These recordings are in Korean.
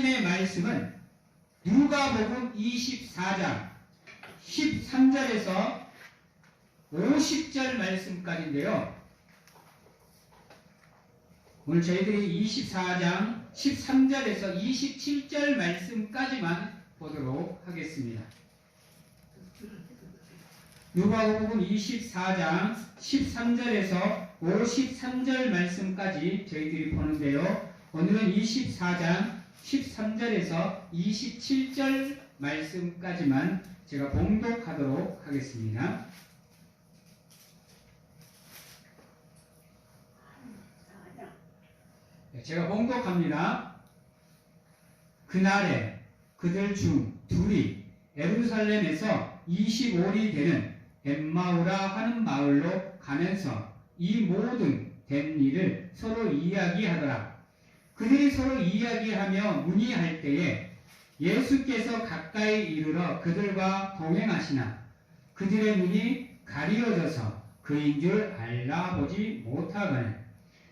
하나님의 말씀은 누가복음 24장 13절에서 50절 말씀까지인데요. 오늘 저희들이 24장 13절에서 27절 말씀까지만 보도록 하겠습니다. 누가복음 24장 13절에서 53절 말씀까지 저희들이 보는데요. 오늘은 24장 13절에서 27절 말씀까지만 제가 봉독하도록 하겠습니다. 제가 봉독합니다. 그날에 그들 중 둘이 예루살렘에서 25리 되는 엠마오라 하는 마을로 가면서 이 모든 된 일을 서로 이야기하더라. 그들이 서로 이야기하며 문의할 때에 예수께서 가까이 이르러 그들과 동행하시나 그들의 눈이 가리워져서 그인 줄 알아보지 못하거늘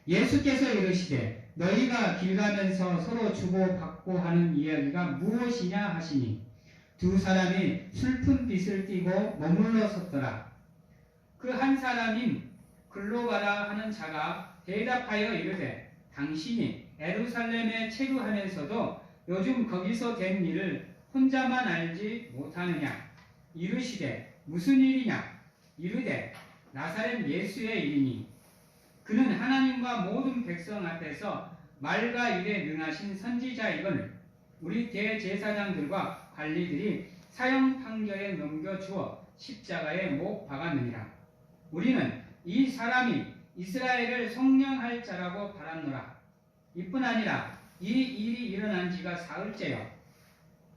예수께서 이르시되 너희가 길 가면서 서로 주고받고 하는 이야기가 무엇이냐 하시니 두 사람이 슬픈 빛을 띠고 머물러 섰더라. 그 한 사람인 글로바라 하는 자가 대답하여 이르되 당신이 예루살렘에 체류하면서도 요즘 거기서 된 일을 혼자만 알지 못하느냐? 이르시되 무슨 일이냐? 이르되 나사렛 예수의 일이니 그는 하나님과 모든 백성 앞에서 말과 일에 능하신 선지자이거늘 우리 대제사장들과 관리들이 사형 판결에 넘겨주어 십자가에 못 박았느니라. 우리는 이 사람이 이스라엘을 성령할 자라고 바랐노라. 이뿐 아니라 이 일이 일어난 지가 사흘째요.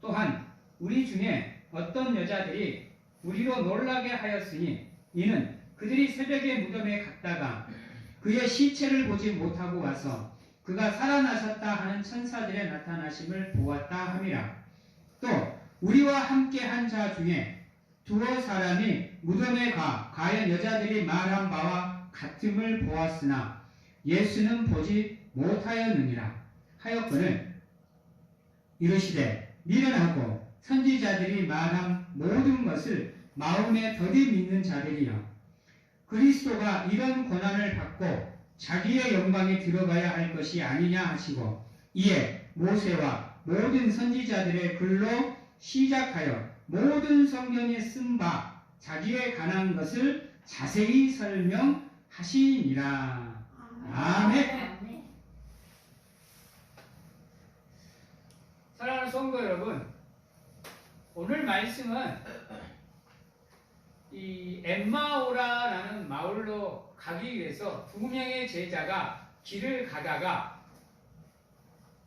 또한 우리 중에 어떤 여자들이 우리로 놀라게 하였으니 이는 그들이 새벽에 무덤에 갔다가 그의 시체를 보지 못하고 와서 그가 살아나셨다 하는 천사들의 나타나심을 보았다 함이라. 또 우리와 함께 한 자 중에 두어 사람이 무덤에 과연 여자들이 말한 바와 같음을 보았으나 예수는 보지 못하였느니라 하였거늘 이르시되 미련하고 선지자들이 말한 모든 것을 마음에 더디 믿는 자들이여 그리스도가 이런 고난을 받고 자기의 영광에 들어가야 할 것이 아니냐 하시고 이에 모세와 모든 선지자들의 글로 시작하여 모든 성경에 쓴 바 자기에 관한 것을 자세히 설명하시니라. 아멘. 사랑하는 성도 여러분, 오늘 말씀은 이 엠마오라라는 마을로 가기 위해서 두 명의 제자가 길을 가다가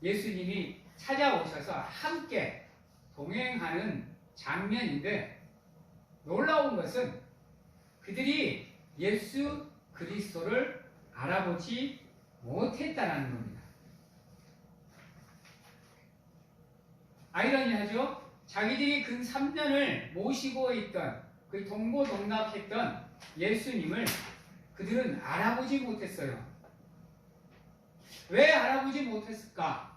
예수님이 찾아오셔서 함께 동행하는 장면인데 놀라운 것은 그들이 예수 그리스도를 알아보지 못했다는 겁니다. 아이러니하죠? 자기들이 근 3년을 모시고 있던 그 동고동락했던 예수님을 그들은 알아보지 못했어요. 왜 알아보지 못했을까?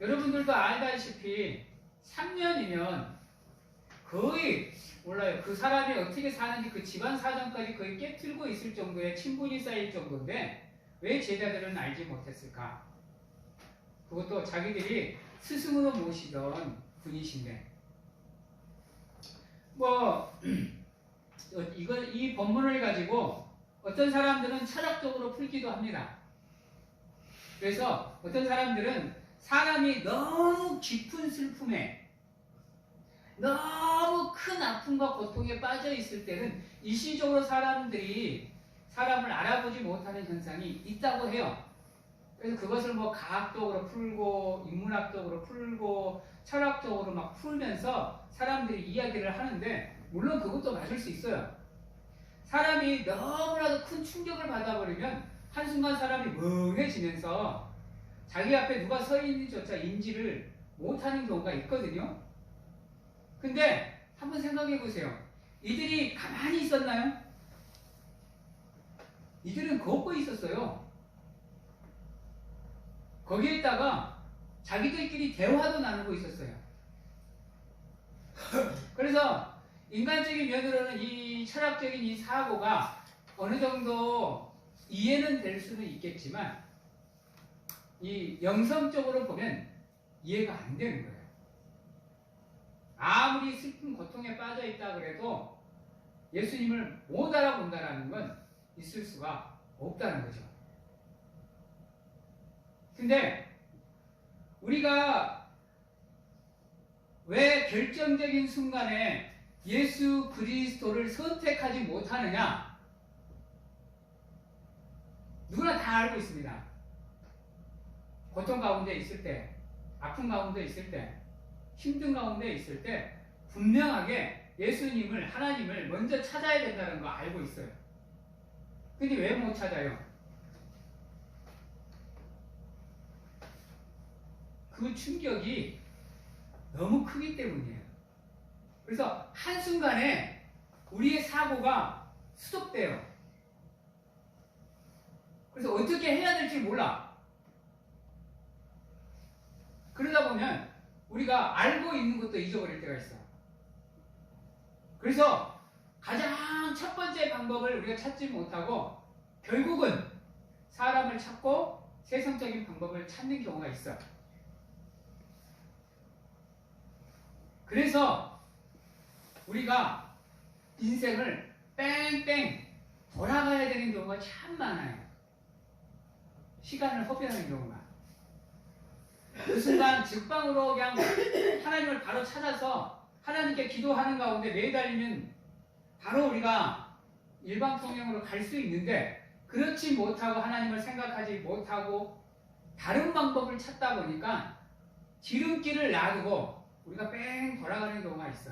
여러분들도 알다시피 3년이면 거의 몰라요. 그 사람이 어떻게 사는지 그 집안 사정까지 거의 깨트리고 있을 정도의 친분이 쌓일 정도인데 왜 제자들은 알지 못했을까? 그것도 자기들이 스승으로 모시던 분이신데 이 본문을 가지고 어떤 사람들은 철학적으로 풀기도 합니다. 그래서 어떤 사람들은 사람이 너무 깊은 슬픔에 너무 큰 아픔과 고통에 빠져 있을 때는 일시적으로 사람들이 사람을 알아보지 못하는 현상이 있다고 해요. 그래서 그것을 과학적으로 풀고 인문학적으로 풀고 철학적으로 막 풀면서 사람들이 이야기를 하는데 물론 그것도 맞을 수 있어요. 사람이 너무나도 큰 충격을 받아버리면 한순간 사람이 멍해지면서 자기 앞에 누가 서 있는지조차 인지를 못하는 경우가 있거든요. 근데 한번 생각해 보세요. 이들이 가만히 있었나요? 이들은 걷고 있었어요. 거기에다가 자기들끼리 대화도 나누고 있었어요. 그래서 인간적인 면으로는 이 철학적인 이 사고가 어느 정도 이해는 될 수는 있겠지만 이 영성적으로 보면 이해가 안 되는 거예요. 아무리 슬픈 고통에 빠져 있다 그래도 예수님을 못 알아본다는 건 있을 수가 없다는 거죠. 근데 우리가 왜 결정적인 순간에 예수 그리스도를 선택하지 못하느냐? 누구나 다 알고 있습니다. 고통 가운데 있을 때, 아픔 가운데 있을 때, 힘든 가운데 있을 때 분명하게 예수님을, 하나님을 먼저 찾아야 된다는 거 알고 있어요. 근데 왜 못 찾아요? 그 충격이 너무 크기 때문이에요. 그래서 한순간에 우리의 사고가 스톱돼요. 그래서 어떻게 해야 될지 몰라. 그러다 보면 우리가 알고 있는 것도 잊어버릴 때가 있어. 그래서 가장 첫 번째 방법을 우리가 찾지 못하고 결국은 사람을 찾고 세상적인 방법을 찾는 경우가 있어. 그래서 우리가 인생을 뺑뺑 돌아가야 되는 경우가 참 많아요. 시간을 허비하는 경우가. 그 순간 즉방으로 그냥 하나님을 바로 찾아서 하나님께 기도하는 가운데 매달리면 바로 우리가 일방통행으로 갈 수 있는데 그렇지 못하고 하나님을 생각하지 못하고 다른 방법을 찾다 보니까 지름길을 놔두고 우리가 뺑 돌아가는 경우가 있어.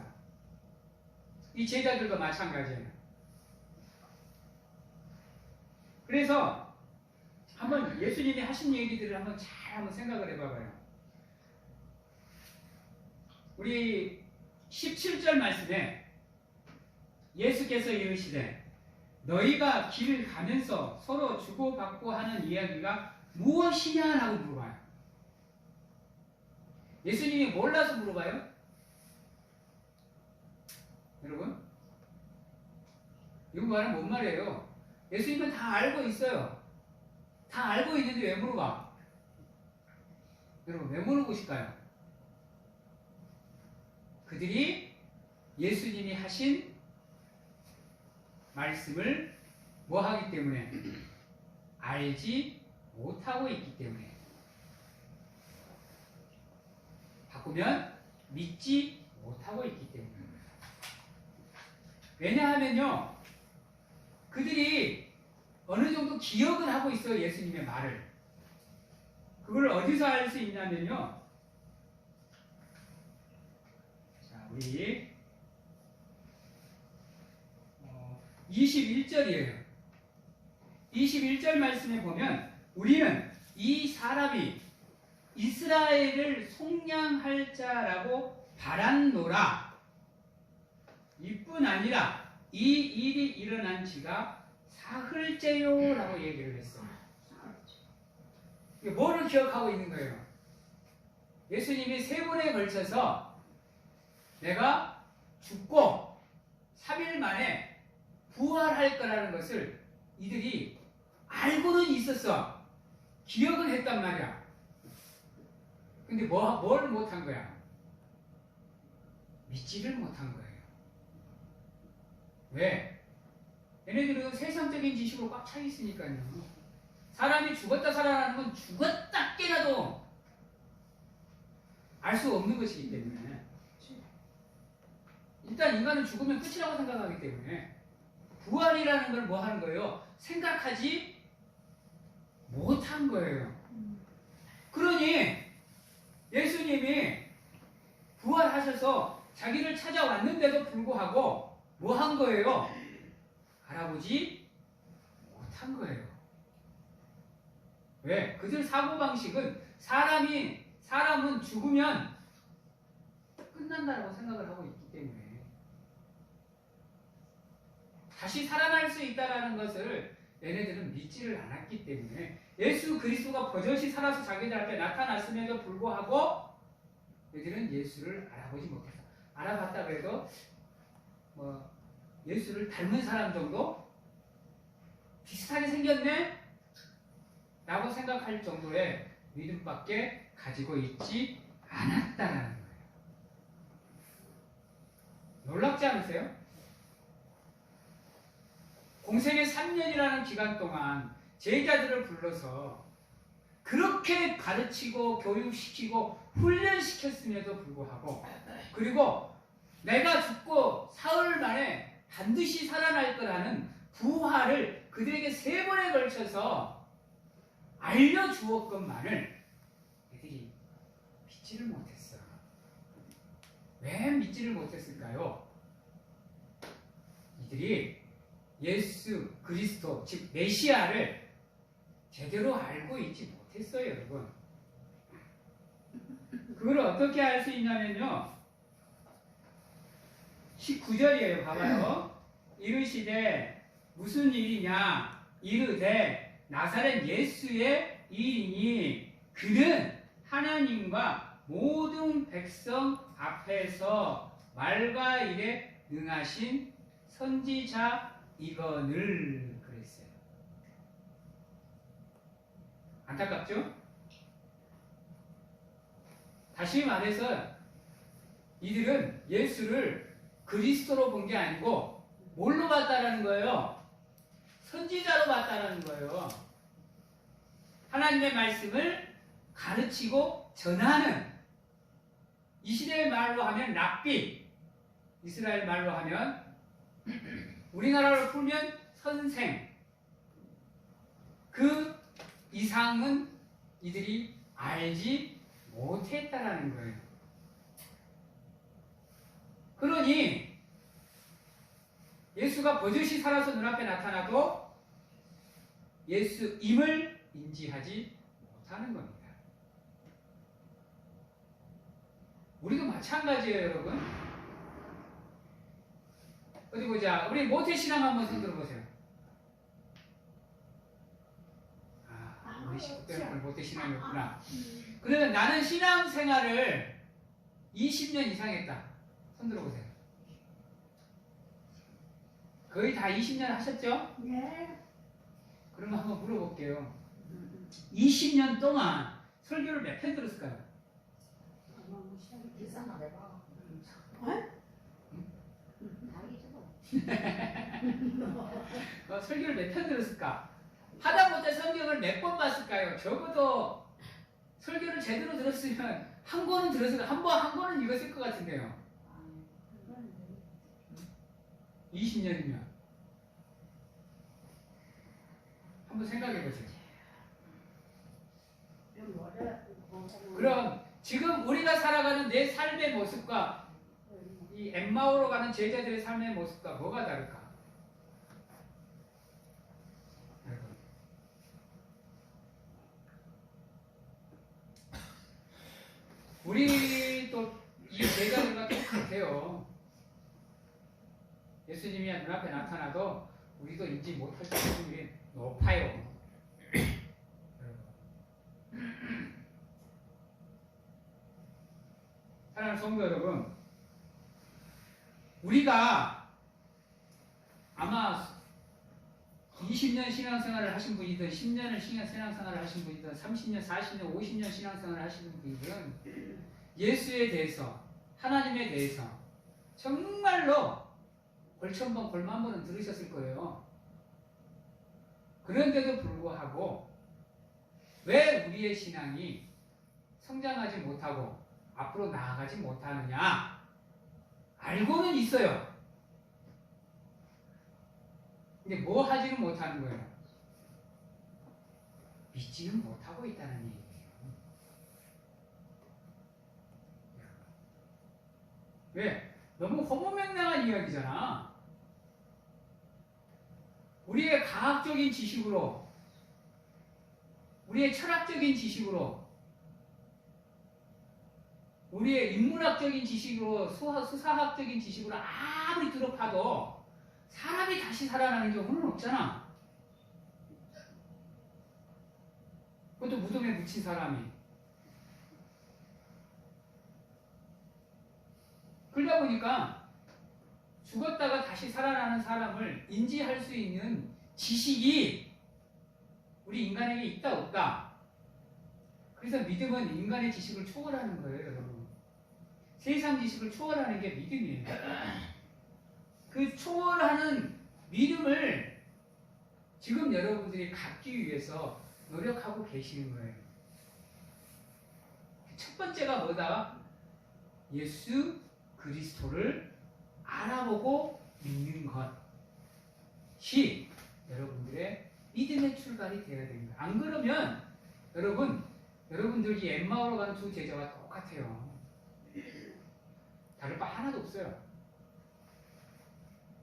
이 제자들도 마찬가지예요. 그래서 한번 예수님이 하신 얘기들을 한번 잘 생각을 해봐봐요. 우리 17절 말씀에 예수께서 이르시되 너희가 길을 가면서 서로 주고받고 하는 이야기가 무엇이냐 라고 물어봐요. 예수님이 몰라서 물어봐요? 여러분? 이거 말은 뭔 말이에요? 예수님은 다 알고 있어요. 다 알고 있는데 왜 물어봐? 여러분 왜 물어보실까요? 그들이 예수님이 하신 말씀을 뭐 하기 때문에? 알지 못하고 있기 때문에. 바꾸면 믿지 못하고 있기 때문에. 왜냐하면요, 그들이 어느 정도 기억을 하고 있어요, 예수님의 말을. 그걸 어디서 알 수 있냐면요, 자, 우리 21절이에요. 21절 말씀에 보면 우리는 이 사람이 이스라엘을 속량할 자라고 바란노라. 이뿐 아니라 이 일이 일어난 지가 사흘째요 라고 얘기를 했어요. 뭐를 기억하고 있는 거예요? 예수님이 3번에 걸쳐서 내가 죽고 3일 만에 부활할 거라는 것을 이들이 알고는 있었어. 기억은 했단 말이야. 근데 뭘 못한 거야? 믿지를 못한 거예요. 왜? 얘네들은 세상적인 지식으로 꽉 차 있으니까요. 사람이 죽었다 살아나는 건 죽었다 깨라도 알 수 없는 것이기 때문에 일단 인간은 죽으면 끝이라고 생각하기 때문에 부활이라는 걸 뭐 하는 거예요? 생각하지 못한 거예요. 그러니 예수님이 부활하셔서 자기를 찾아왔는데도 불구하고 뭐 한 거예요? 알아보지 못한 거예요. 왜? 그들 사고방식은 사람은 죽으면 끝난다라고 생각을 하고 있기 때문에 다시 살아날 수 있다는 것을 얘네들은 믿지를 않았기 때문에 예수 그리스도가 버젓이 살아서 자기들 앞에 나타났음에도 불구하고 얘들은 예수를 알아보지 못했어. 알아봤다 그래도 뭐 예수를 닮은 사람 정도? 비슷하게 생겼네? 라고 생각할 정도의 믿음밖에 가지고 있지 않았다라는 거예요. 놀랍지 않으세요? 공생의 3년이라는 기간 동안 제자들을 불러서 그렇게 가르치고 교육시키고 훈련시켰음에도 불구하고, 그리고 내가 죽고 사흘 만에 반드시 살아날 거라는 부활을 그들에게 3번에 걸쳐서 알려주었건만을 애들이 믿지를 못했어. 왜 믿지를 못했을까요? 이들이 예수 그리스도, 즉 메시아를 제대로 알고 있지 못했어요, 여러분. 그걸 어떻게 알 수 있냐면요, 19절이에요. 봐봐요. 이르시되 무슨 일이냐? 이르되 나사렛 예수의 일이니 그는 하나님과 모든 백성 앞에서 말과 일에 능하신 선지자이거늘 그랬어요. 안타깝죠? 다시 말해서 이들은 예수를 그리스도로 본 게 아니고 뭘로 봤다라는 거예요? 선지자로 봤다라는 거예요. 하나님의 말씀을 가르치고 전하는, 이 시대의 말로 하면 랍비, 이스라엘 말로 하면 우리나라로 풀면 선생, 그 이상은 이들이 알지 못했다라는 거예요. 그러니 예수가 버젓이 살아서 눈앞에 나타나도 예수임을 인지하지 못하는 겁니다. 우리도 마찬가지예요, 여러분. 어디 보자. 우리 모태신앙 한번 손들어 보세요. 우리 식구들은 모태신앙이었구나. 그러면 나는 신앙생활을 20년 이상 했다. 손들어 보세요. 거의 다 20년 하셨죠? 네. 그러면 한번 물어볼게요. 20년 동안 설교를 몇 편 들었을까요? 설교를 몇 편 들었을까? 하다못해 성경을 몇 번 봤을까요? 적어도 설교를 제대로 들었으면 한 권은 들었을, 한 권은 읽었을 것 같은데요. 20년이면 한번 생각해 보세요. 그럼 지금 우리가 살아가는 내 삶의 모습과 이 엠마오로 가는 제자들의 삶의 모습과 뭐가 다를까? 우리도 이 제자들과 똑같아요. 예수님이 눈앞에 나타나도 우리도 인지 못할 확률이 높아요. 사랑하는 성도 여러분, 우리가 아마 20년 신앙생활을 하신 분이든 10년을 신앙생활을 하신 분이든 30년, 40년, 50년 신앙생활을 하시는 분이든 예수에 대해서, 하나님에 대해서 정말로 골천번 골만번은 들으셨을 거예요. 그런데도 불구하고 왜 우리의 신앙이 성장하지 못하고 앞으로 나아가지 못하느냐? 알고는 있어요. 근데 뭐 하지는 못하는 거예요? 믿지는 못하고 있다는 얘기예요. 왜? 너무 허무맹랑한 이야기잖아. 우리의 과학적인 지식으로, 우리의 철학적인 지식으로, 우리의 인문학적인 지식으로, 수사학적인 지식으로 아무리 들어봐도 사람이 다시 살아나는 경우는 없잖아. 그것도 무덤에 묻힌 사람이. 그러다 보니까 죽었다가 다시 살아나는 사람을 인지할 수 있는 지식이 우리 인간에게 있다 없다. 그래서 믿음은 인간의 지식을 초월하는 거예요, 여러분. 세상 지식을 초월하는 게 믿음이에요. 그 초월하는 믿음을 지금 여러분들이 갖기 위해서 노력하고 계시는 거예요. 첫 번째가 뭐다? 예수 그리스도를 알아보고 믿는 것이 여러분들의 믿음의 출발이 되어야 됩니다. 안 그러면 여러분들이 엠마오로 가는 두 제자와 똑같아요. 다를 바 하나도 없어요.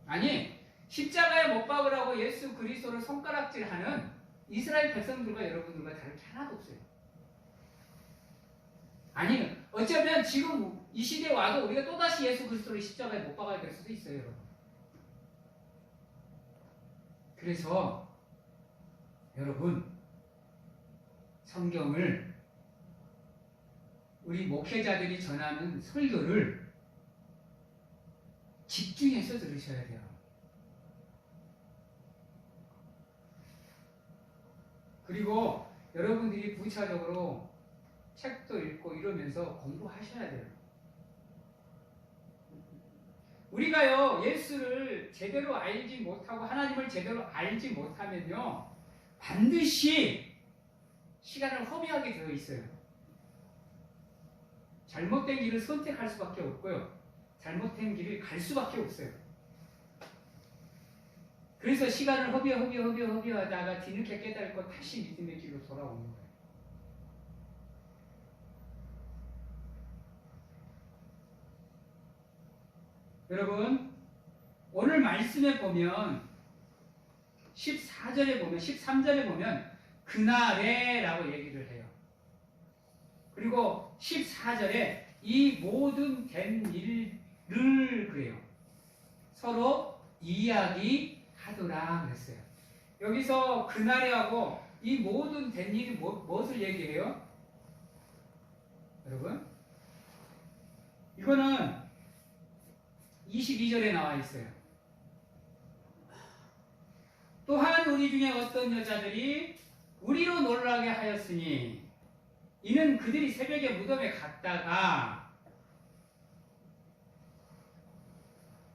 아니, 십자가에 못 박으라고 예수 그리스도를 손가락질하는 이스라엘 백성들과 여러분들과 다를 게 하나도 없어요. 아니, 어쩌면 지금 이 시대에 와도 우리가 또다시 예수 그리스도를 십자가에 못 박아야 될 수도 있어요, 여러분. 그래서 여러분, 성경을 우리 목회자들이 전하는 설교를 집중해서 들으셔야 돼요. 그리고 여러분들이 부차적으로 책도 읽고 이러면서 공부하셔야 돼요. 우리가요, 예수를 제대로 알지 못하고 하나님을 제대로 알지 못하면요, 반드시 시간을 허비하게 되어 있어요. 잘못된 길을 선택할 수밖에 없고요. 잘못된 길을 갈 수밖에 없어요. 그래서 시간을 허비하다가 뒤늦게 깨닫고 다시 믿음의 길로 돌아오는 거예요. 여러분, 오늘 말씀에 보면 14절에 보면 13절에 보면 그날에 라고 얘기를 해요. 그리고 14절에 이 모든 된 일을 그래요. 서로 이야기하더라 그랬어요. 여기서 그날에 하고 이 모든 된 일이 무엇을 얘기해요? 여러분, 이거는 22절에 나와 있어요. 또한 우리 중에 어떤 여자들이 우리로 놀라게 하였으니 이는 그들이 새벽에 무덤에 갔다가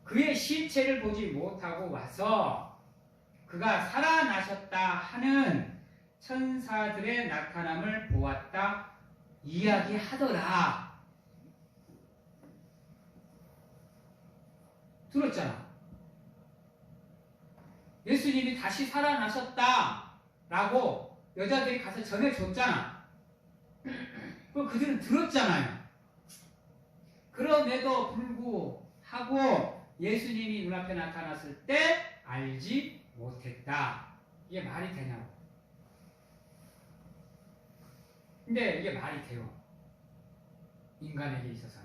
그의 시체를 보지 못하고 와서 그가 살아나셨다 하는 천사들의 나타남을 보았다 이야기하더라. 들었잖아. 예수님이 다시 살아나셨다 라고 여자들이 가서 전해줬잖아. 그럼 그들은 들었잖아요. 그럼에도 불구하고 예수님이 눈앞에 나타났을 때 알지 못했다. 이게 말이 되냐고. 근데 이게 말이 돼요. 인간에게 있어서는.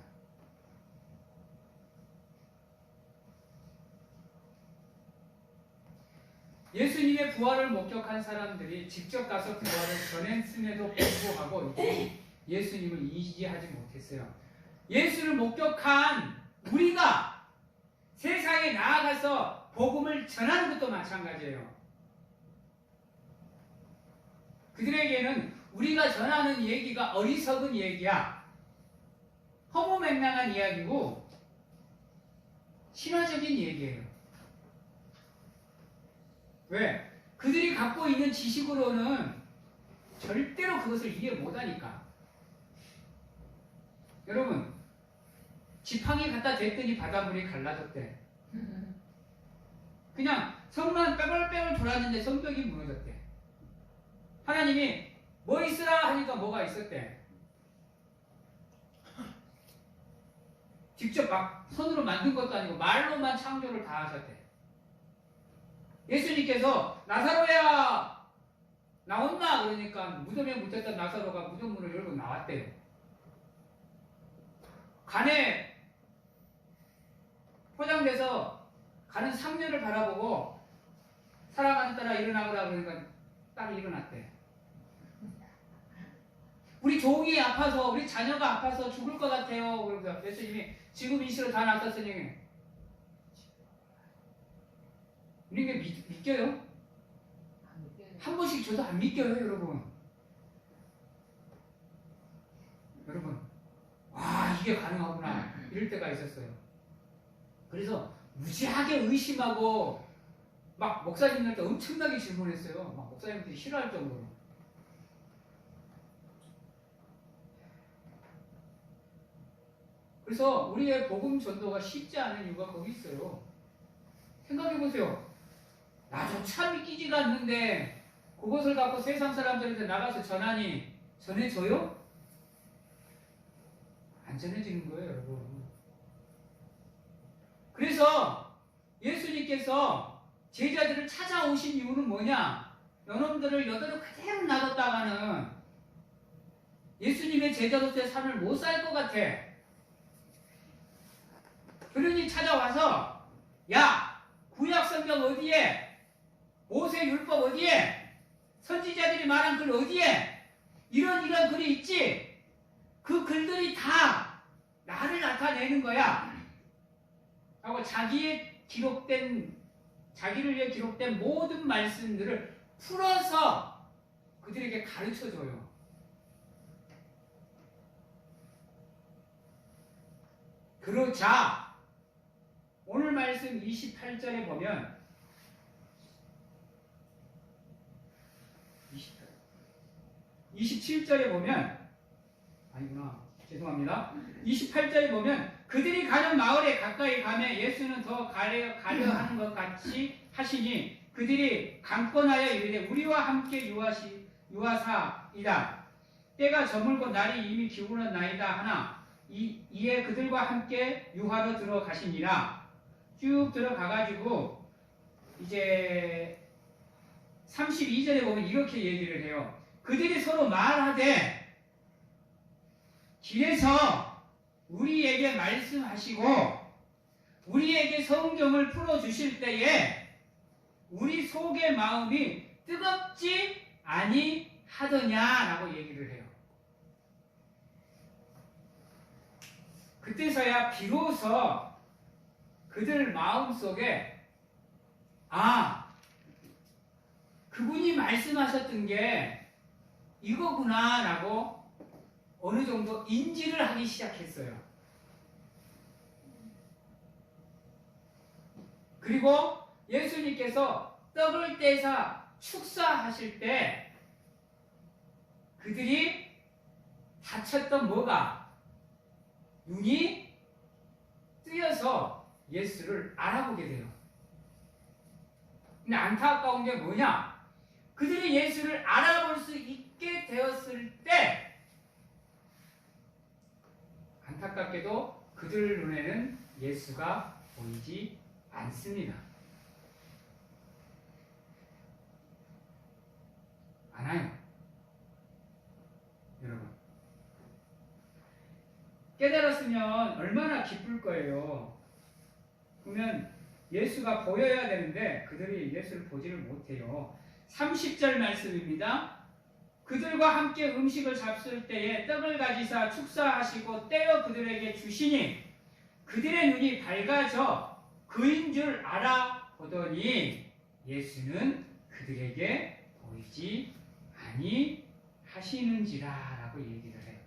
예수님의 부활을 목격한 사람들이 직접 가서 부활을 전했음에도 불구하고 예수님을 인지하지 못했어요. 예수를 목격한 우리가 세상에 나아가서 복음을 전하는 것도 마찬가지예요. 그들에게는 우리가 전하는 얘기가 어리석은 얘기야. 허무맹랑한 이야기고 신화적인 얘기예요. 왜? 그들이 갖고 있는 지식으로는 절대로 그것을 이해 못하니까. 여러분, 지팡이 갖다 댔더니 바닷물이 갈라졌대. 그냥 성만 빼글빼글 돌았는데 성벽이 무너졌대. 하나님이 뭐 있으라 하니까 뭐가 있었대. 직접 막 손으로 만든 것도 아니고 말로만 창조를 다 하셨대. 예수님께서 나사로야 나온다 그러니까 무덤에 묻혔던 나사로가 무덤문을 열고 나왔대요. 간에 포장돼서 가는 상녀를 바라보고 사랑하는 딸아 일어나거라 그러니까 딱 일어났대. 우리 종이 아파서, 우리 자녀가 아파서 죽을 것 같아요. 그러면서 예수님이 지금 이 시로 다 낫았으니 우리가 믿겨요? 한 번씩 저도 안 믿겨요, 여러분. 여러분, 와, 이게 가능하구나. 이럴 때가 있었어요. 그래서 무지하게 의심하고 막 목사님들한테 엄청나게 질문했어요. 막 목사님들이 싫어할 정도로. 그래서 우리의 복음 전도가 쉽지 않은 이유가 거기 있어요. 생각해 보세요. 나조차 믿기지가 않는데 그것을 갖고 세상 사람들한테 나가서 전해져요? 안 전해지는 거예요, 여러분. 그래서 예수님께서 제자들을 찾아오신 이유는 뭐냐? 여러분들을 여대로 그대로 놔뒀다가는 예수님의 제자로서의 삶을 못 살 것 같아. 그러니 찾아와서, 야, 구약 성경 어디에? 모세 율법 어디에? 선지자들이 말한 글 어디에? 이런 글이 있지? 그 글들이 다 나를 나타내는 거야. 하고 자기를 위해 기록된 모든 말씀들을 풀어서 그들에게 가르쳐줘요. 그러자 오늘 말씀 28절에 보면 27절에 보면 아니구나. 죄송합니다. 28절에 보면 그들이 가는 마을에 가까이 가면 예수는 더 가려 하는 것 같이 하시니 그들이 강권하여 이르되 우리와 함께 유하사이다. 때가 저물고 날이 이미 기울어 나이다 하나 이에 그들과 함께 유하로 들어가시니라. 쭉 들어가가지고 이제 32절에 보면 이렇게 얘기를 해요. 그들이 서로 말하되 길에서 우리에게 말씀하시고 우리에게 성경을 풀어주실 때에 우리 속의 마음이 뜨겁지 아니하더냐라고 얘기를 해요. 그때서야 비로소 그들 마음속에 그분이 말씀하셨던 게 이거구나 라고 어느 정도 인지를 하기 시작했어요. 그리고 예수님께서 떡을 떼사 축사하실 때 그들이 다쳤던 뭐가? 눈이 뜨여서 예수를 알아보게 돼요. 근데 안타까운 게 뭐냐? 그들이 예수를 알아볼 수 있게 되었을 때 안타깝게도 그들 눈에는 예수가 보이지 않습니다. 않아요. 여러분. 깨달았으면 얼마나 기쁠 거예요. 그러면 예수가 보여야 되는데 그들이 예수를 보지를 못해요. 30절 말씀입니다. 그들과 함께 음식을 잡술 때에 떡을 가지사 축사하시고 떼어 그들에게 주시니 그들의 눈이 밝아져 그인 줄 알아보더니 예수는 그들에게 보이지 아니하시는지라 라고 얘기를 해요.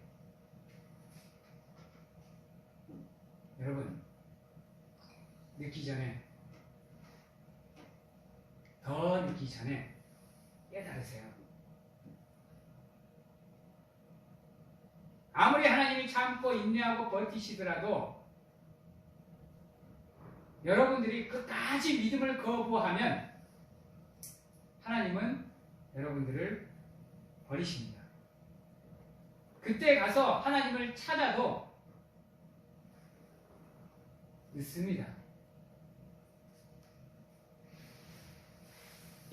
여러분, 늦기 전에, 더 늦기 전에 깨달으세요. 아무리 하나님이 참고 인내하고 버티시더라도 여러분들이 끝까지 믿음을 거부하면 하나님은 여러분들을 버리십니다. 그때 가서 하나님을 찾아도 늦습니다.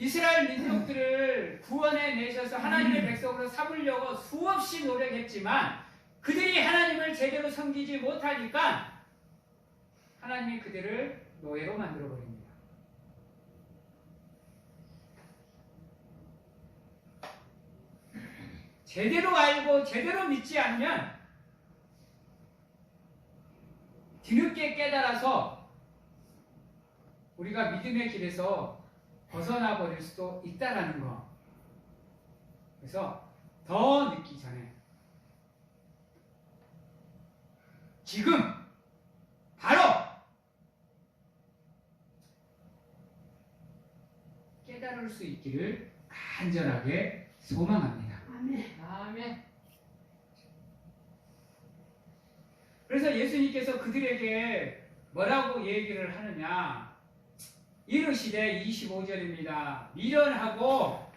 이스라엘 민족들을 구원해 내셔서 하나님의 백성으로 삼으려고 수없이 노력했지만 그들이 하나님을 제대로 섬기지 못하니까 하나님이 그들을 노예로 만들어버립니다. 제대로 알고 제대로 믿지 않으면 뒤늦게 깨달아서 우리가 믿음의 길에서 벗어나 버릴 수도 있다라는 거. 그래서 더 늦기 전에 지금 바로 깨달을 수 있기를 간절하게 소망합니다. 아멘. 아멘. 그래서 예수님께서 그들에게 뭐라고 얘기를 하느냐? 이르시되 25절입니다. 미련하고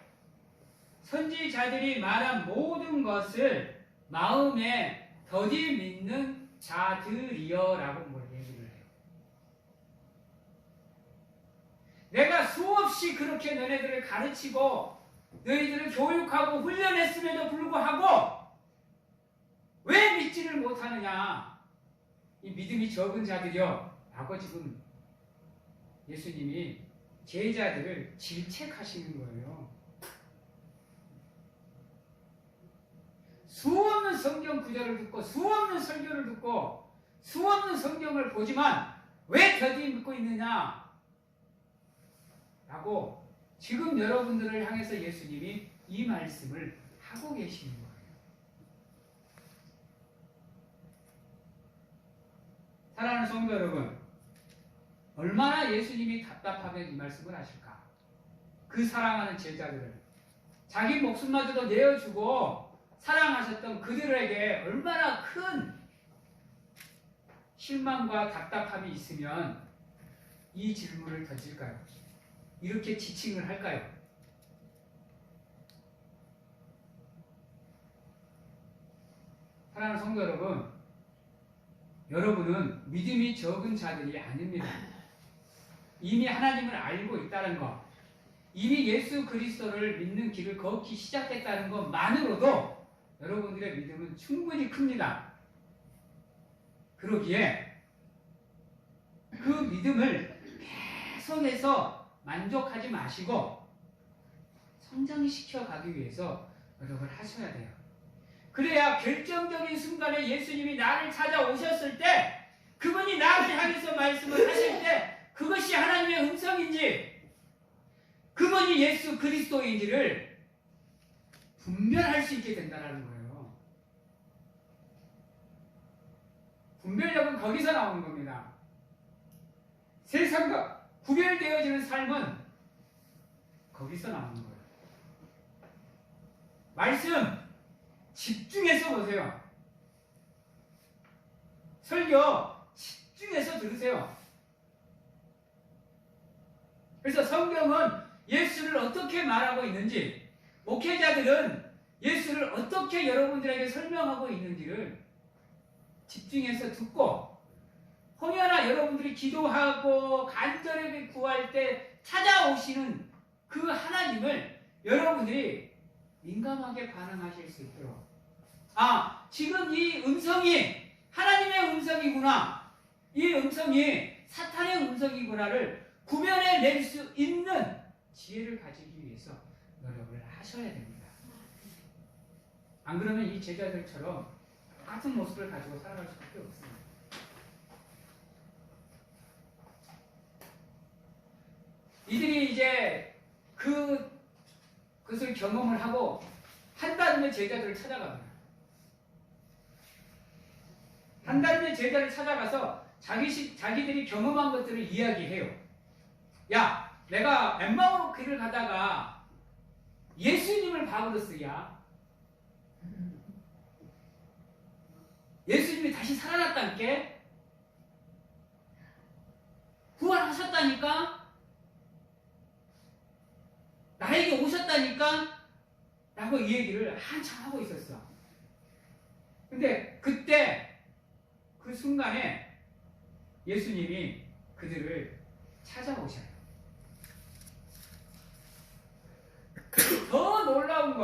선지자들이 말한 모든 것을 마음에 더디 믿는 자들이여라고 뭘 얘기를 해요. 내가 수없이 그렇게 너네들을 가르치고 너희들을 교육하고 훈련했음에도 불구하고 왜 믿지를 못하느냐? 이 믿음이 적은 자들이여 라고 지금 예수님이 제자들을 질책하시는 거예요. 수없는 성경 구절을 듣고 수없는 설교를 듣고 수없는 성경을 보지만 왜 더디 믿고 있느냐? 라고 지금 여러분들을 향해서 예수님이 이 말씀을 하고 계시는 거예요. 사랑하는 성도 여러분, 얼마나 예수님이 답답하면 이 말씀을 하실까? 그 사랑하는 제자들을 자기 목숨마저도 내어주고 사랑하셨던 그들에게 얼마나 큰 실망과 답답함이 있으면 이 질문을 던질까요? 이렇게 지칭을 할까요? 사랑하는 성도 여러분, 여러분은 믿음이 적은 자들이 아닙니다. 이미 하나님을 알고 있다는 것, 이미 예수 그리스도를 믿는 길을 걷기 시작했다는 것만으로도 여러분들의 믿음은 충분히 큽니다. 그러기에 그 믿음을 계속해서 만족하지 마시고 성장시켜 가기 위해서 노력을 하셔야 돼요. 그래야 결정적인 순간에 예수님이 나를 찾아오셨을 때, 그분이 나를 향해서 말씀을 하실 때 그것이 하나님의 음성인지 그분이 예수 그리스도인지를 분별할 수 있게 된다는 거예요. 분별력은 거기서 나오는 겁니다. 세상과 구별되어지는 삶은 거기서 나오는 거예요. 말씀 집중해서 보세요. 설교 집중해서 들으세요. 그래서 성경은 예수를 어떻게 말하고 있는지, 목회자들은 예수를 어떻게 여러분들에게 설명하고 있는지를 집중해서 듣고, 혹여나 여러분들이 기도하고 간절하게 구할 때 찾아오시는 그 하나님을 여러분들이 민감하게 반응하실 수 있도록, 아, 지금 이 음성이 하나님의 음성이구나, 이 음성이 사탄의 음성이구나를 구별해낼 수 있는 지혜를 가지기 위해서 노력을 하셔야 됩니다. 안 그러면 이 제자들처럼 똑같은 모습을 가지고 살아갈 수밖에 없습니다. 이들이 이제 그것을 경험을 하고 한 달 후에 제자들을 찾아갑니다. 한 달 후에 제자를 찾아가서 자기들이 경험한 것들을 이야기해요. 야, 내가 엠마오로 길을 가다가 예수님을 봐버렸어야. 예수님이 다시 살아났다니까? 부활하셨다니까? 나에게 오셨다니까? 라고 이 얘기를 한참 하고 있었어. 근데 그때 그 순간에 예수님이 그들을 찾아오셔요. 더 놀라운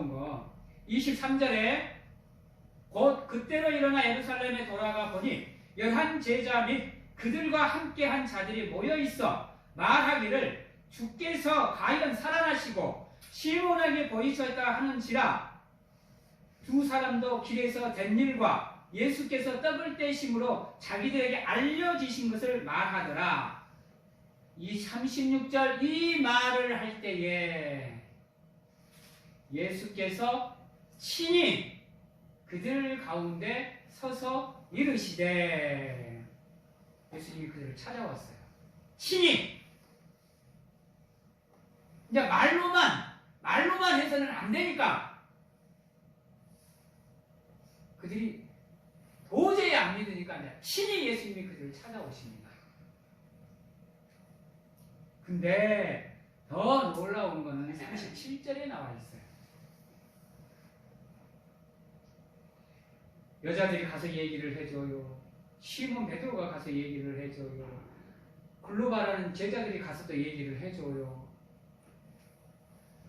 거 23절에 곧 그때로 일어나 예루살렘에 돌아가 보니 11 제자 및 그들과 함께한 자들이 모여 있어 말하기를 주께서 과연 살아나시고 시몬에게 보이셨다 하는지라 두 사람도 길에서 된 일과 예수께서 떡을 떼심으로 자기들에게 알려지신 것을 말하더라. 이 36절 이 말을 할 때에 예수께서 친히 그들 가운데 서서 이르시되 예수님이 그들을 찾아왔어요. 친히. 이제 말로만 해서는 안 되니까 그들이 도저히 안 믿으니까 친히 예수님이 그들을 찾아오십니다. 근데 더 놀라운 거는 37절에 나와 있어요. 여자들이 가서 얘기를 해줘요. 시몬 베드로가 가서 얘기를 해줘요. 글로바라는 제자들이 가서도 얘기를 해줘요.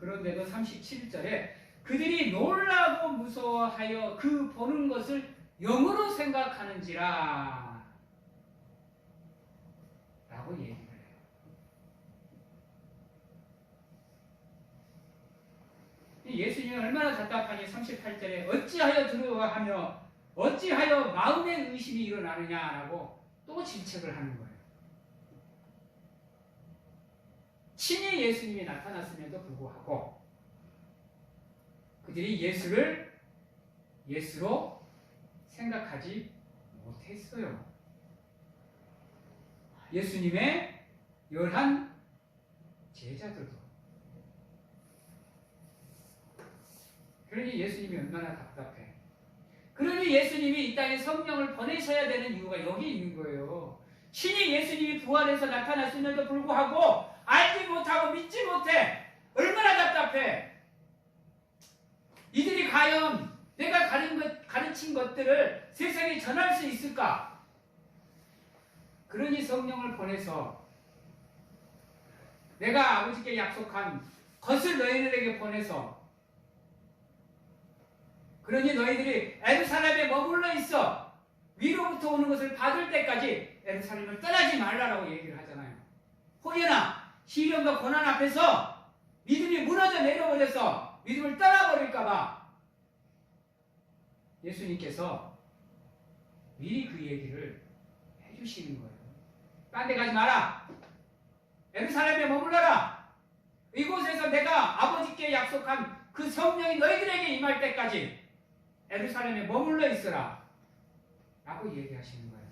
그런데도 37절에 그들이 놀라고 무서워하여 그 보는 것을 영으로 생각하는지라 라고 얘기를 해요. 예수님이 얼마나 답답하니 38절에 어찌하여 두려워하며 어찌하여 마음의 의심이 일어나느냐라고 또 질책을 하는 거예요. 친히 예수님이 나타났음에도 불구하고 그들이 예수를 예수로 생각하지 못했어요. 예수님의 11 제자들도. 그러니 예수님이 얼마나 답답해. 그러니 예수님이 이 땅에 성령을 보내셔야 되는 이유가 여기 있는 거예요. 친히 예수님이 부활해서 나타났음에도 불구하고 알지 못하고 믿지 못해. 얼마나 답답해. 이들이 과연 내가 가르친 것들을 세상에 전할 수 있을까? 그러니 성령을 보내서 내가 아버지께 약속한 것을 너희들에게 보내서 그러니 너희들이 예루살렘에 머물러 있어 위로부터 오는 것을 받을 때까지 예루살렘을 떠나지 말라라고 얘기를 하잖아요. 혹여나 시련과 고난 앞에서 믿음이 무너져 내려버려서 믿음을 떠나버릴까봐 예수님께서 미리 그 얘기를 해주시는 거예요. 딴 데 가지 마라. 예루살렘에 머물러라. 이곳에서 내가 아버지께 약속한 그 성령이 너희들에게 임할 때까지 예루살렘에 머물러 있어라 라고 얘기하시는 거예요.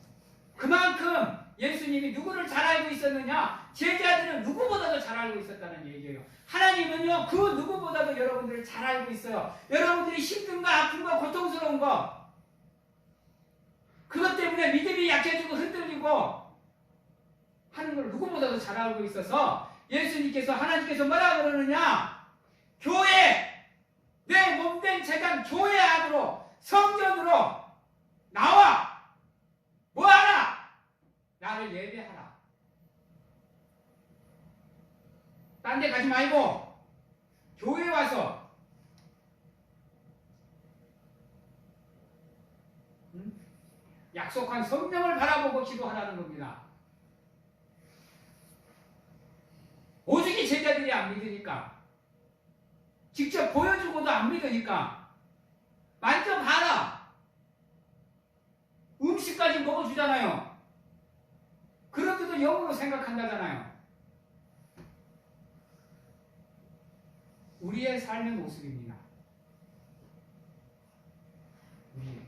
그만큼 예수님이 누구를 잘 알고 있었느냐? 제자들은 누구보다도 잘 알고 있었다는 얘기예요. 하나님은요 그 누구보다도 여러분들을 잘 알고 있어요. 여러분들이 힘든 거, 아픈 거, 고통스러운 거 그것 때문에 믿음이 약해지고 흔들리고 하는 걸 누구보다도 잘 알고 있어서 예수님께서 하나님께서 뭐라 그러느냐? 교회, 내 몸된 재단 교회 안으로 성전으로 나와 뭐하라? 나를 예배하라. 딴 데 가지 말고 교회에 와서 약속한 성령을 바라보고 기도하라는 겁니다. 오직이 제자들이 안 믿으니까 직접 보여주고도 안 믿으니까 만져봐라. 음식까지 먹어주잖아요. 그런데도 영으로 생각한다잖아요. 우리의 삶의 모습입니다. 우리의.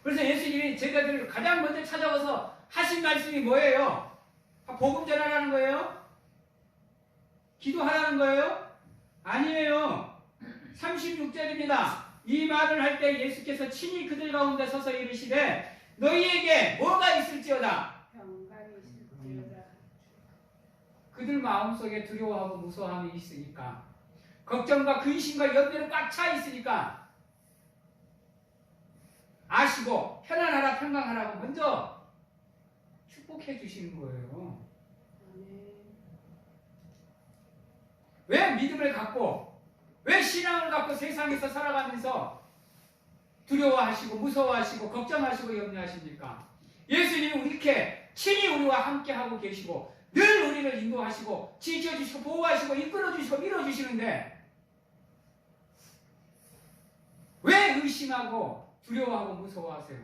그래서 예수님이 제자들을 가장 먼저 찾아와서 하신 말씀이 뭐예요? 복음 전하라는 거예요? 기도하라는 거예요? 아니에요. 36절입니다. 이 말을 할 때 예수께서 친히 그들 가운데 서서 이르시되 너희에게 뭐가 있을지어다. 평강이 있을지어다. 그들 마음속에 두려워하고 무서워함이 있으니까 걱정과 근심과 염려는 꽉 차 있으니까 아시고 편안하라 평강하라고 먼저 축복해 주시는 거예요. 왜 믿음을 갖고 왜 신앙을 갖고 세상에서 살아가면서 두려워하시고 무서워하시고 걱정하시고 염려하십니까? 예수님이 이렇게 친히 우리와 함께하고 계시고 늘 우리를 인도하시고 지켜주시고 보호하시고 이끌어주시고 밀어주시는데 왜 의심하고 두려워하고 무서워하세요?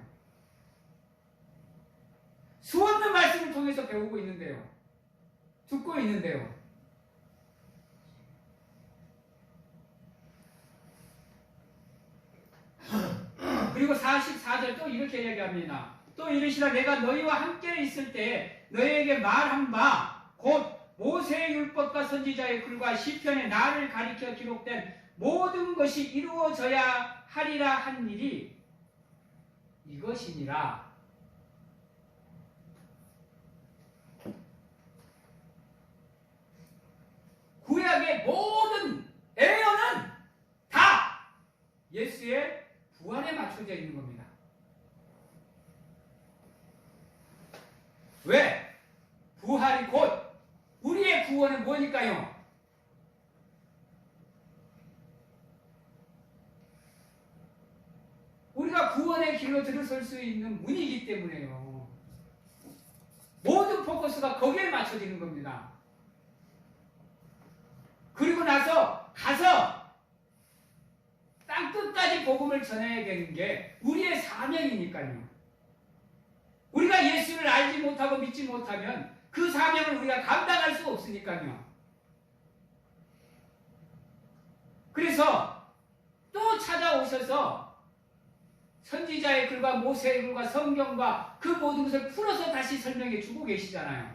수없는 말씀을 통해서 배우고 있는데요. 듣고 있는데요. 그리고 44절 또 이렇게 얘기합니다. 또 이르시라 내가 너희와 함께 있을 때 너희에게 말한 바 곧 모세의 율법과 선지자의 글과 시편에 나를 가리켜 기록된 모든 것이 이루어져야 하리라 한 일이 이것이니라. 구약의 모든 예언은 다 예수의 부활에 맞춰져 있는 겁니다. 왜? 부활이 곧 우리의 구원은 뭐니까요? 우리가 구원의 길로 들어설 수 있는 문이기 때문에요. 모든 포커스가 거기에 맞춰지는 겁니다. 그리고 나서 가서 땅 끝까지 복음을 전해야 되는 게 우리의 사명이니까요. 우리가 예수를 알지 못하고 믿지 못하면 그 사명을 우리가 감당할 수 없으니까요. 그래서 또 찾아오셔서 선지자의 글과 모세의 글과 성경과 그 모든 것을 풀어서 다시 설명해 주고 계시잖아요.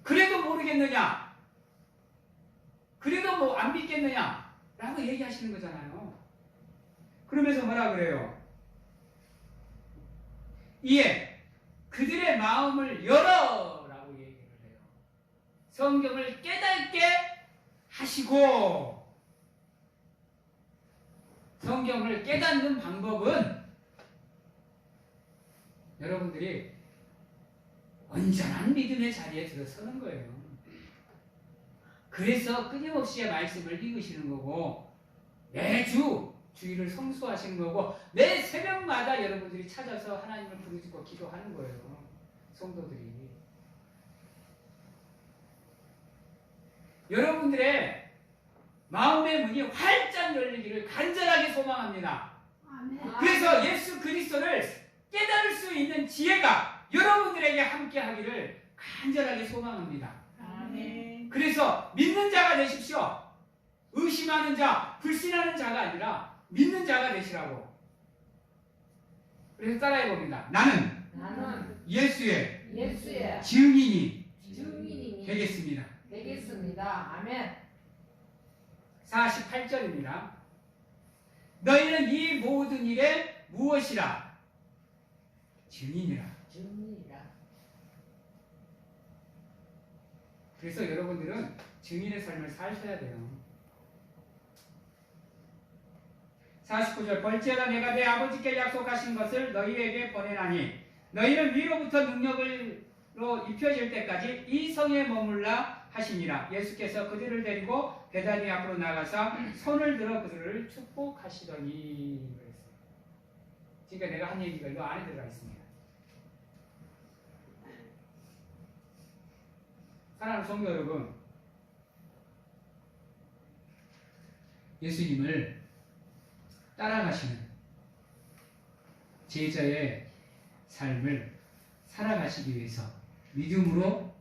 그래도 모르겠느냐? 그래도 뭐 안 믿겠느냐? 라고 얘기하시는 거잖아요. 그러면서 뭐라 그래요? 이에 그들의 마음을 열어! 라고 얘기를 해요. 성경을 깨닫게 하시고, 성경을 깨닫는 방법은 여러분들이 온전한 믿음의 자리에 들어서는 거예요. 그래서 끊임없이 말씀을 읽으시는 거고, 매주 주일을 성수하시는 거고, 매 새벽마다 여러분들이 찾아서 하나님을 부르짖고 기도하는 거예요. 성도들이. 여러분들의 마음의 문이 활짝 열리기를 간절하게 소망합니다. 그래서 예수 그리스도를 깨달을 수 있는 지혜가 여러분들에게 함께 하기를 간절하게 소망합니다. 그래서 믿는 자가 되십시오. 의심하는 자, 불신하는 자가 아니라 믿는 자가 되시라고. 그래서 따라해 봅니다. 나는 예수의 증인이 되겠습니다. 아멘. 48절입니다. 너희는 이 모든 일에 무엇이라? 증인이라. 그래서 여러분들은 증인의 삶을 사셔야 돼요. 49절 벌지어다 내가 내 아버지께 약속하신 것을 너희에게 보내나니 너희는 위로부터 능력으로 입혀질 때까지 이 성에 머물라 하시니라. 예수께서 그들을 데리고 베다니 앞으로 나가서 손을 들어 그들을 축복하시더니 그랬어요. 그러니까 내가 한 얘기가 이 안에 들어가 있습니다. 사랑하는 성도 여러분, 예수님을 따라가시는 제자의 삶을 살아가시기 위해서 믿음으로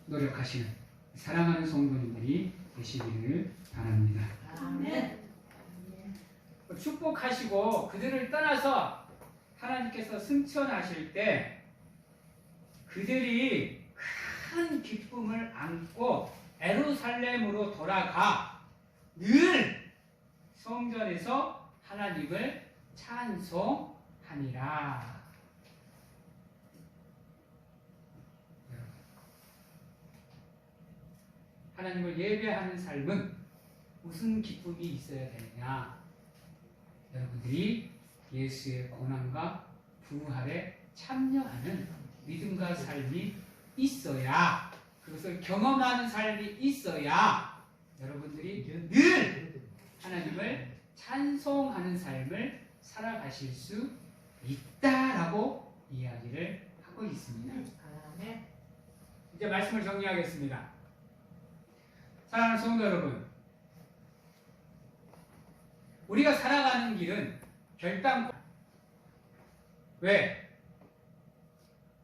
노력하시는 사랑하는 성도님들이 되시기를 바랍니다. 아멘. 축복하시고 그들을 떠나서 하나님께서 승천하실 때 그들이 큰 기쁨을 안고 예루살렘으로 돌아가 늘 성전에서 하나님을 찬송하니라. 하나님을 예배하는 삶은 무슨 기쁨이 있어야 되느냐? 여러분들이 예수의 고난과 부활에 참여하는 믿음과 삶이 있어야, 그것을 경험하는 삶이 있어야 여러분들이 늘 하나님을 찬송하는 삶을 살아가실 수 있다라고 이야기를 하고 하고 있습니다. 아멘. 이제 말씀을 정리하겠습니다. 사랑하는 성도 여러분, 우리가 살아가는 길은 결단코 왜?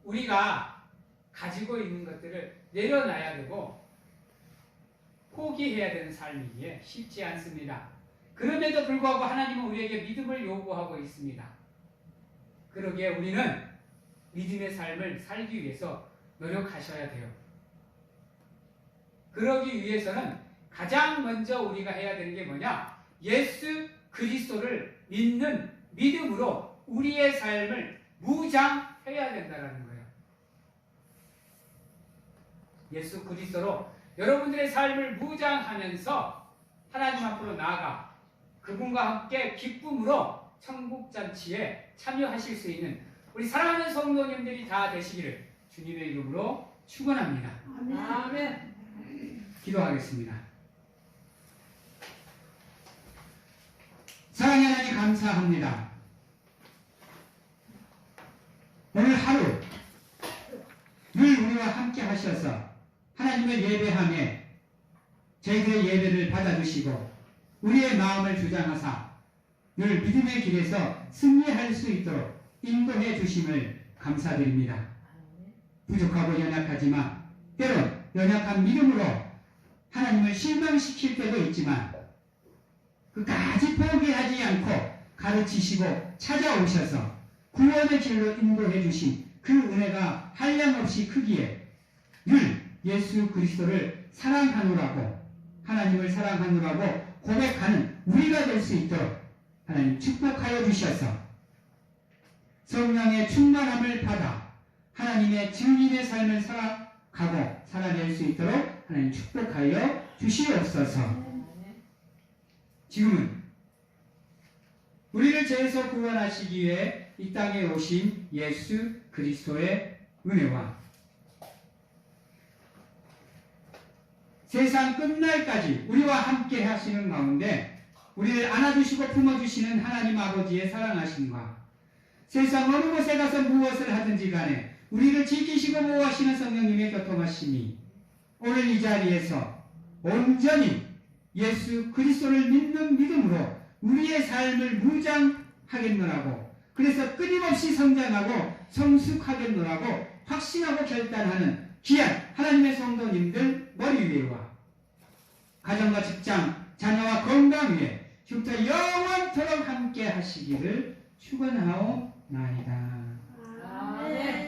우리가 가지고 있는 것들을 내려놔야 되고 포기해야 되는 삶이기에 쉽지 않습니다. 그럼에도 불구하고 하나님은 우리에게 믿음을 요구하고 있습니다. 그러기에 우리는 믿음의 삶을 살기 위해서 노력하셔야 돼요. 그러기 위해서는 가장 먼저 우리가 해야 되는 게 뭐냐? 예수 그리스도를 믿는 믿음으로 우리의 삶을 무장해야 된다는 거예요. 예수 그리스도로 여러분들의 삶을 무장하면서 하나님 앞으로 나아가 그분과 함께 기쁨으로 천국잔치에 참여하실 수 있는 우리 사랑하는 성도님들이 다 되시기를 주님의 이름으로 축원합니다. 아멘. 기도하겠습니다. 사랑의 하나님 감사합니다. 오늘 하루 늘 우리와 함께 하셔서 하나님을 예배하며 저희들의 예배를 받아주시고 우리의 마음을 주장하사 늘 믿음의 길에서 승리할 수 있도록 인도해 주심을 감사드립니다. 부족하고 연약하지만 때론 연약한 믿음으로 하나님을 실망시킬 때도 있지만 끝까지 포기하지 않고 가르치시고 찾아오셔서 구원의 길로 인도해 주신 그 은혜가 한량없이 크기에 늘 예수 그리스도를 사랑하노라고 하나님을 사랑하노라고 고백하는 우리가 될 수 있도록 하나님 축복하여 주셔서 성령의 충만함을 받아 하나님의 증인의 삶을 살아가고 살아낼 수 있도록 하나님 축복하여 주시옵소서. 지금은 우리를 죄에서 구원하시기 위해 이 땅에 오신 예수 그리스도의 은혜와 세상 끝날까지 우리와 함께 하시는 가운데 우리를 안아주시고 품어주시는 하나님 아버지의 사랑하심과 세상 어느 곳에 가서 무엇을 하든지 간에 우리를 지키시고 보호하시는 성령님의 교통하심이 오늘 이 자리에서 온전히 예수 그리스도를 믿는 믿음으로 우리의 삶을 무장하겠노라고 그래서 끊임없이 성장하고 성숙하겠노라고 확신하고 결단하는 귀한 하나님의 성도님들 머리 위에와 가정과 직장, 자녀와 건강 위에 흉터 영원토록 함께 하시기를 축원하옵나이다. 아멘.